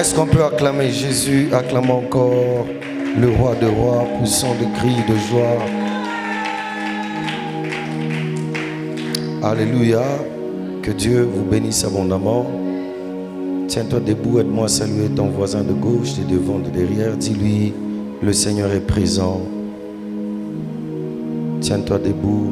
Est-ce qu'on peut acclamer Jésus? Acclamons encore le roi de rois, poussant de cris de joie. Alléluia. Que Dieu vous bénisse abondamment. Tiens-toi debout, aide-moi à saluer ton voisin de gauche, de devant, de derrière. Dis-lui, le Seigneur est présent. Tiens-toi debout.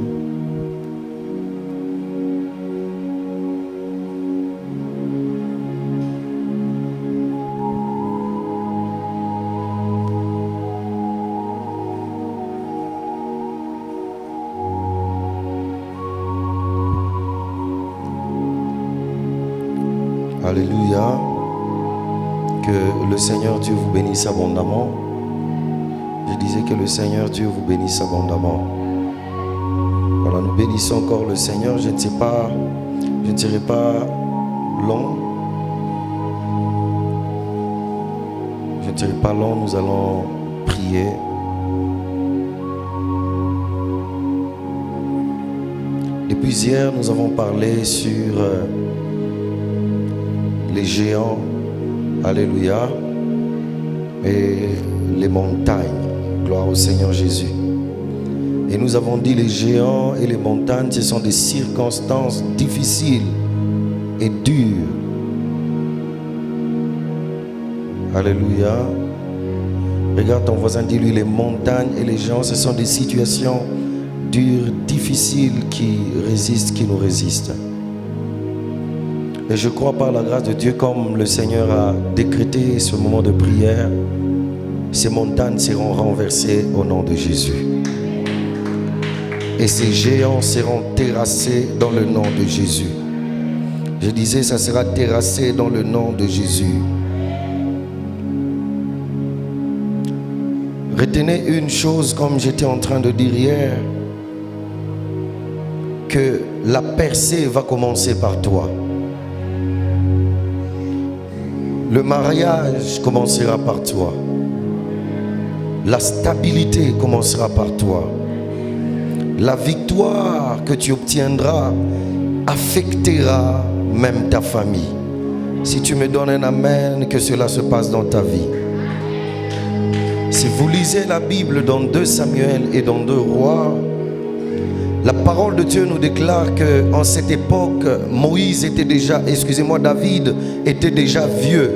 Alléluia. Que le Seigneur Dieu vous bénisse abondamment. Je disais que le Seigneur Dieu vous bénisse abondamment. Voilà, nous bénissons encore le Seigneur. Je ne serai pas long. Je ne serai pas long, nous allons prier. Depuis hier, nous avons parlé sur les géants, alléluia, et les montagnes, gloire au Seigneur Jésus. Et nous avons dit les géants et les montagnes, ce sont des circonstances difficiles et dures. Alléluia. Regarde ton voisin, dis-lui, les montagnes et les géants, ce sont des situations dures, difficiles qui nous résistent. Et je crois par la grâce de Dieu, comme le Seigneur a décrété ce moment de prière, ces montagnes seront renversées au nom de Jésus. Et ces géants seront terrassés dans le nom de Jésus. Je disais, ça sera terrassé dans le nom de Jésus. Retenez une chose, comme j'étais en train de dire hier, que la percée va commencer par toi. Le mariage commencera par toi. La stabilité commencera par toi. La victoire que tu obtiendras affectera même ta famille. Si tu me donnes un amen, que cela se passe dans ta vie. Si vous lisez la Bible dans 2 Samuel et dans 2 Rois, la parole de Dieu nous déclare qu'en cette époque, David était déjà vieux.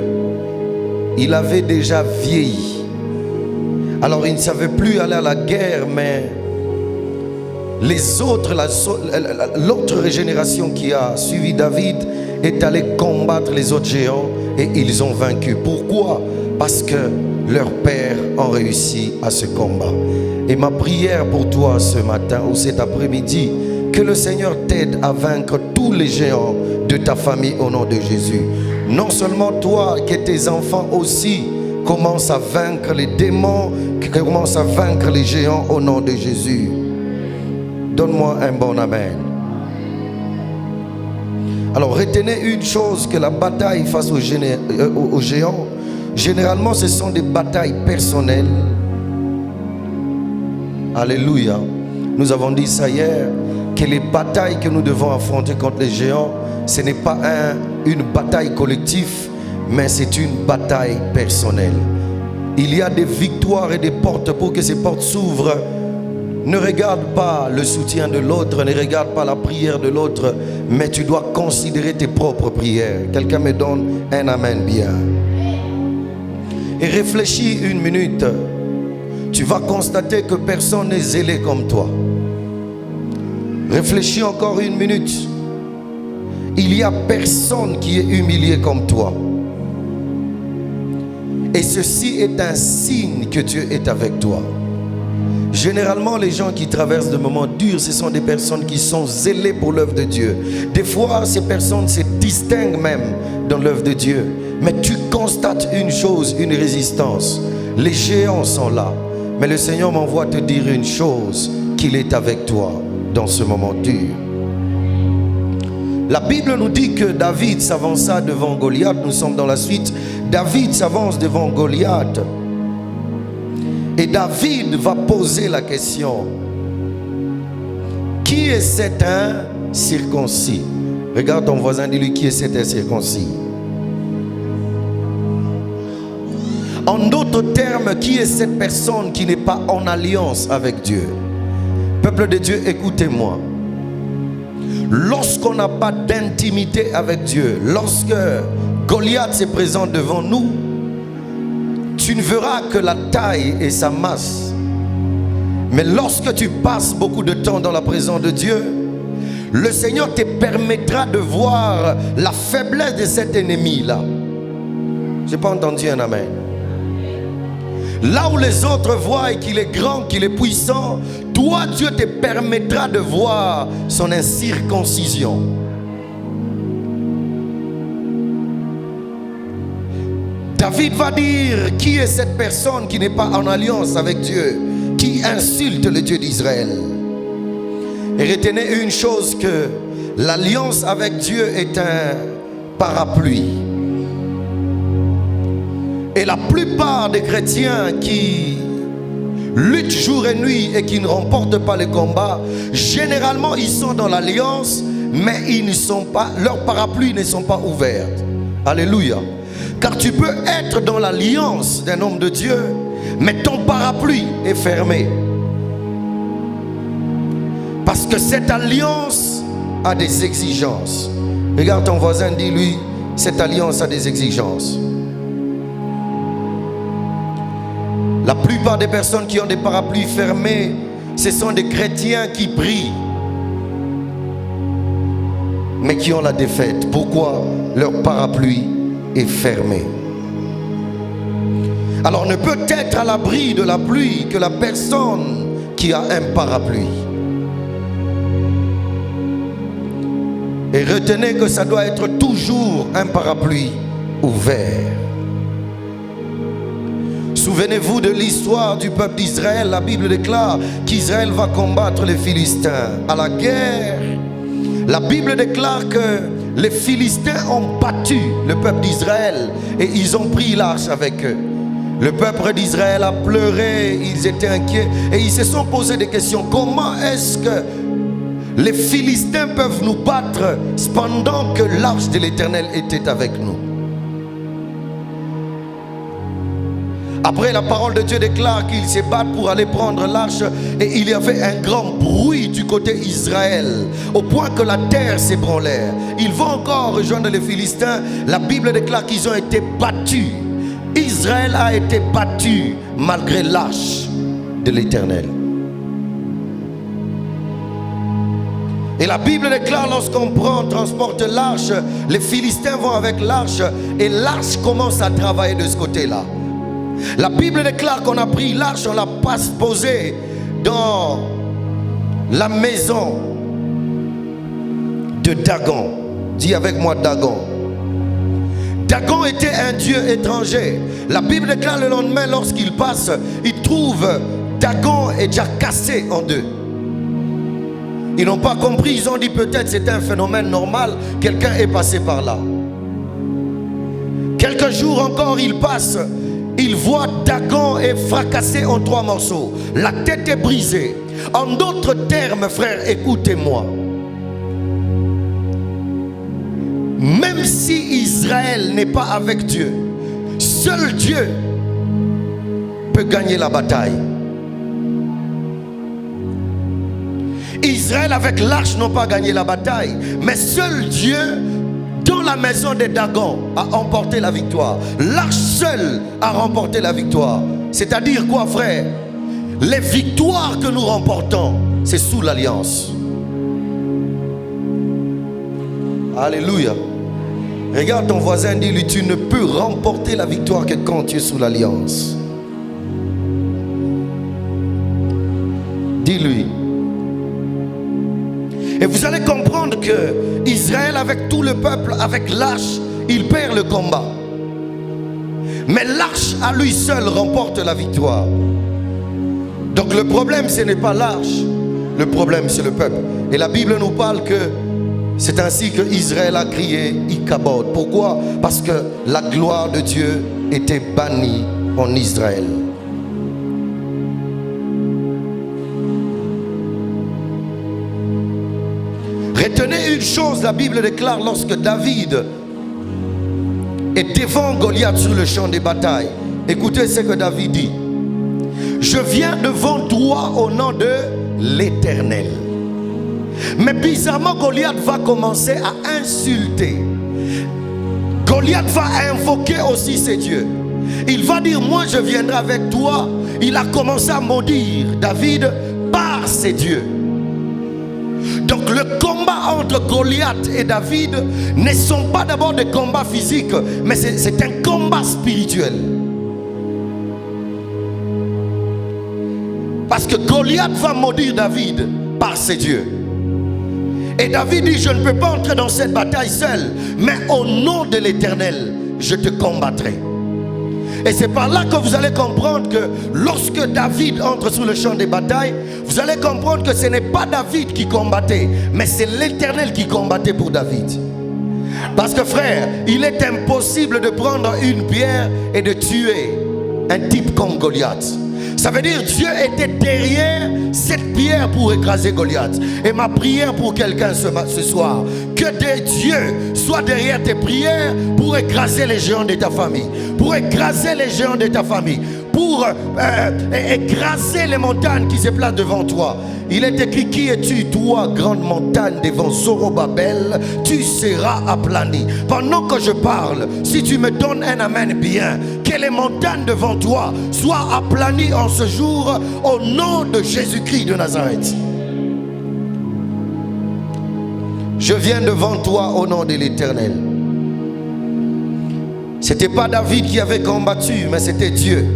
Il avait déjà vieilli. Alors il ne savait plus aller à la guerre, mais l'autre génération qui a suivi David est allée combattre les autres géants et ils ont vaincu. Pourquoi? Parce que leurs pères ont réussi à ce combat. Et ma prière pour toi ce matin ou cet après-midi, que le Seigneur t'aide à vaincre tous les géants de ta famille au nom de Jésus. Non seulement toi, que tes enfants aussi commencent à vaincre les démons, commencent à vaincre les géants au nom de Jésus. Donne-moi un bon amen. Alors retenez une chose, que la bataille face aux géants, généralement ce sont des batailles personnelles. Alléluia. Nous avons dit ça hier, que les batailles que nous devons affronter contre les géants, ce n'est pas une bataille collective, mais c'est une bataille personnelle. Il y a des victoires et des portes. Pour que ces portes s'ouvrent, ne regarde pas le soutien de l'autre, ne regarde pas la prière de l'autre, mais tu dois considérer tes propres prières. Quelqu'un me donne un amen bien. Et réfléchis une minute. Tu vas constater que personne n'est zélé comme toi. Réfléchis encore une minute. Il n'y a personne qui est humilié comme toi. Et ceci est un signe que Dieu est avec toi. Généralement, les gens qui traversent des moments durs, ce sont des personnes qui sont zélées pour l'œuvre de Dieu. Des fois, ces personnes se distinguent même dans l'œuvre de Dieu. Mais tu constates une chose, une résistance. Les géants sont là. Mais le Seigneur m'envoie te dire une chose, qu'il est avec toi dans ce moment dur. La Bible nous dit que David s'avança devant Goliath. Nous sommes dans la suite. David s'avance devant Goliath. Et David va poser la question: qui est cet incirconcis? Regarde ton voisin, dis-lui, qui est cet incirconcis? En d'autres termes, qui est cette personne qui n'est pas en alliance avec Dieu? Peuple de Dieu, écoutez-moi. Lorsqu'on n'a pas d'intimité avec Dieu, lorsque Goliath se présente devant nous, tu ne verras que la taille et sa masse. Mais lorsque tu passes beaucoup de temps dans la présence de Dieu, le Seigneur te permettra de voir la faiblesse de cet ennemi-là. Je n'ai pas entendu un amen. Là où les autres voient qu'il est grand, qu'il est puissant, toi, Dieu te permettra de voir son incirconcision. David va dire, qui est cette personne qui n'est pas en alliance avec Dieu, qui insulte le Dieu d'Israël? Et retenez une chose, que l'alliance avec Dieu est un parapluie. Et la plupart des chrétiens qui luttent jour et nuit et qui ne remportent pas les combats, généralement ils sont dans l'alliance, mais ils ne sont pas, leurs parapluies ne sont pas ouvertes. Alléluia. Car tu peux être dans l'alliance d'un homme de Dieu, mais ton parapluie est fermé. Parce que cette alliance a des exigences. Regarde ton voisin, dis-lui, cette alliance a des exigences. La plupart des personnes qui ont des parapluies fermés, ce sont des chrétiens qui prient, mais qui ont la défaite. Pourquoi? Leur parapluie est fermé. Alors ne peut être à l'abri de la pluie que la personne qui a un parapluie. Et retenez que ça doit être toujours un parapluie ouvert. Souvenez-vous de l'histoire du peuple d'Israël. La Bible déclare qu'Israël va combattre les Philistins. À la guerre, la Bible déclare que les Philistins ont battu le peuple d'Israël et ils ont pris l'arche avec eux. Le peuple d'Israël a pleuré, ils étaient inquiets et ils se sont posé des questions. Comment est-ce que les Philistins peuvent nous battre pendant que l'arche de l'Éternel était avec nous? Après, la parole de Dieu déclare qu'ils se battent pour aller prendre l'arche et il y avait un grand bruit du côté Israël, au point que la terre s'ébranlait. Ils vont encore rejoindre les Philistins. La Bible déclare qu'ils ont été battus. Israël a été battu malgré l'arche de l'Éternel. Et la Bible déclare, lorsqu'on transporte l'arche, les Philistins vont avec l'arche et l'arche commence à travailler de ce côté-là. La Bible déclare qu'on a pris l'arche, on l'a posée dans la maison de Dagon. Dis avec moi Dagon. Dagon était un dieu étranger. La Bible déclare le lendemain, lorsqu'il passe, il trouve Dagon est déjà cassé en deux. Ils n'ont pas compris, ils ont dit peut-être c'est un phénomène normal, quelqu'un est passé par là. Quelques jours encore, il passe. Il voit Dagon est fracassé en 3 morceaux. La tête est brisée. En d'autres termes, frère, écoutez-moi. Même si Israël n'est pas avec Dieu, seul Dieu peut gagner la bataille. Israël avec l'arche n'ont pas gagné la bataille, mais seul Dieu dans la maison de Dagon a emporté la victoire. L'arche seule a remporté la victoire. C'est-à-dire quoi, frère? Les victoires que nous remportons, c'est sous l'alliance. Alléluia. Regarde ton voisin, dis-lui, tu ne peux remporter la victoire que quand tu es sous l'alliance. Dis-lui. Et vous allez comprendre que Israël, avec tout le peuple, avec l'arche, il perd le combat. Mais l'arche à lui seul remporte la victoire. Donc le problème, ce n'est pas l'arche. Le problème, c'est le peuple. Et la Bible nous parle que c'est ainsi que Israël a crié Ikabod. Pourquoi? Parce que la gloire de Dieu était bannie en Israël. Retenez une chose, la Bible déclare, lorsque David est devant Goliath sur le champ des batailles, Écoutez ce que David dit. Je viens devant toi au nom de l'Éternel. Mais bizarrement, Goliath va commencer à insulter. Goliath va invoquer aussi ses dieux. Il va dire, moi je viendrai avec toi. Il a commencé à maudire David par ses dieux. Donc le combat entre Goliath et David ne sont pas d'abord des combats physiques, mais c'est un combat spirituel. Parce que Goliath va maudire David par ses dieux. Et David dit, je ne peux pas entrer dans cette bataille seul, mais au nom de l'Éternel, je te combattrai. Et c'est par là que vous allez comprendre que lorsque David entre sur le champ des batailles, vous allez comprendre que ce n'est pas David qui combattait, mais c'est l'Éternel qui combattait pour David. Parce que frère, il est impossible de prendre une pierre et de tuer un type comme Goliath. Ça veut dire Dieu était derrière cette pierre pour écraser Goliath. Et ma prière pour quelqu'un ce soir, que Dieu soit derrière tes prières pour écraser les géants de ta famille, pour écraser les géants de ta famille, pour écraser les montagnes qui se placent devant toi. Il est écrit, qui es-tu, toi, grande montagne devant Zorobabel, tu seras aplani. Pendant que je parle, si tu me donnes un amen bien, que les montagnes devant toi soient aplanies en ce jour au nom de Jésus-Christ de Nazareth. Je viens devant toi au nom de l'Éternel. C'était pas David qui avait combattu, mais c'était Dieu.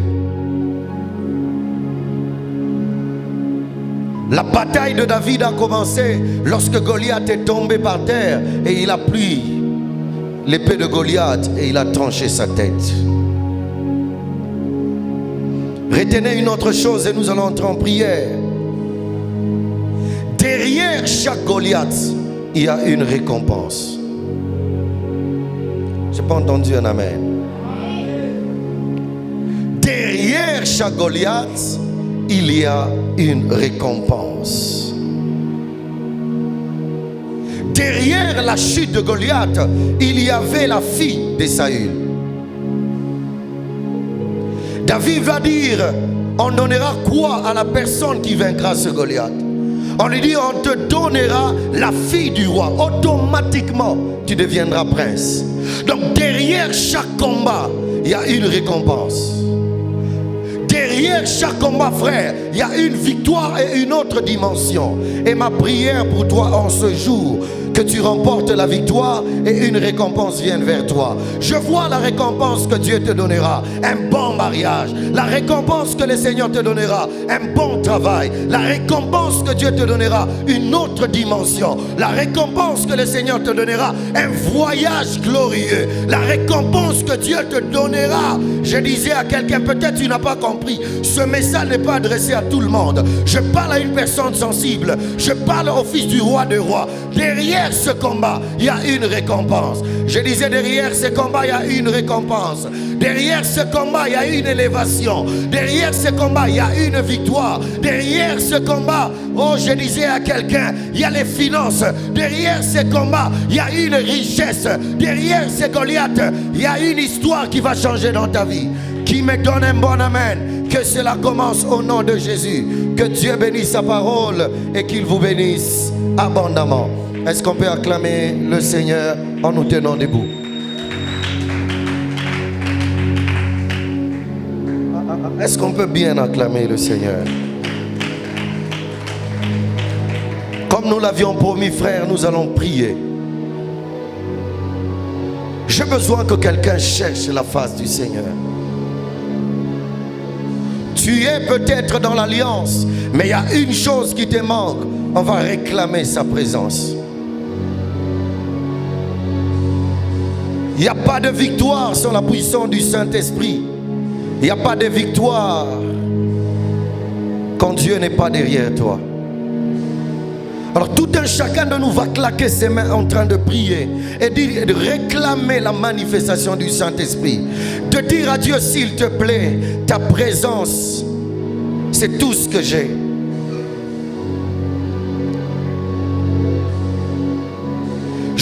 La bataille de David a commencé lorsque Goliath est tombé par terre et il a pris l'épée de Goliath et il a tranché sa tête. Retenez une autre chose et nous allons entrer en prière. Derrière chaque Goliath, il y a une récompense. Je n'ai pas entendu un amen. Derrière chaque Goliath, il y a une récompense. Derrière la chute de Goliath, il y avait la fille de Saül. David va dire, on donnera quoi à la personne qui vaincra ce Goliath? On lui dit, on te donnera la fille du roi. Automatiquement, tu deviendras prince. Donc derrière chaque combat, il y a une récompense. Derrière chaque combat, frère, il y a une victoire et une autre dimension. Et ma prière pour toi en ce jour, que tu remportes la victoire et une récompense vienne vers toi. Je vois la récompense que Dieu te donnera, un bon mariage. La récompense que le Seigneur te donnera, un bon travail. La récompense que Dieu te donnera, une autre dimension. La récompense que le Seigneur te donnera, un voyage glorieux. La récompense que Dieu te donnera. Je disais à quelqu'un, peut-être tu n'as pas compris, ce message n'est pas adressé à tout le monde. Je parle à une personne sensible. Je parle au fils du roi des rois. Derrière ce combat, il y a une récompense. Je disais, derrière ce combat, il y a une récompense. Derrière ce combat, il y a une élévation. Derrière ce combat, il y a une victoire. Derrière ce combat, oh, je disais à quelqu'un, il y a les finances. Derrière ce combat, il y a une richesse. Derrière ce Goliath, il y a une histoire qui va changer dans ta vie. Qui me donne un bon amen. Que cela commence au nom de Jésus. Que Dieu bénisse sa parole et qu'il vous bénisse abondamment. Est-ce qu'on peut acclamer le Seigneur en nous tenant debout? Est-ce qu'on peut bien acclamer le Seigneur? Comme nous l'avions promis, frère, nous allons prier. J'ai besoin que quelqu'un cherche la face du Seigneur. Tu es peut-être dans l'alliance, mais il y a une chose qui te manque. On va réclamer sa présence. Il n'y a pas de victoire sans la puissance du Saint-Esprit. Il n'y a pas de victoire quand Dieu n'est pas derrière toi. Alors tout un chacun de nous va claquer ses mains en train de prier et de réclamer la manifestation du Saint-Esprit. De dire à Dieu, s'il te plaît, ta présence, c'est tout ce que j'ai.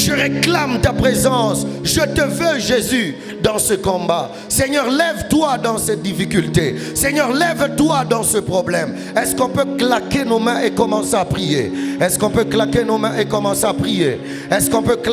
Je réclame ta présence. Je te veux, Jésus, dans ce combat. Seigneur, lève-toi dans cette difficulté. Seigneur, lève-toi dans ce problème. Est-ce qu'on peut claquer nos mains et commencer à prier? Est-ce qu'on peut claquer nos mains et commencer à prier? Est-ce qu'on peut claquer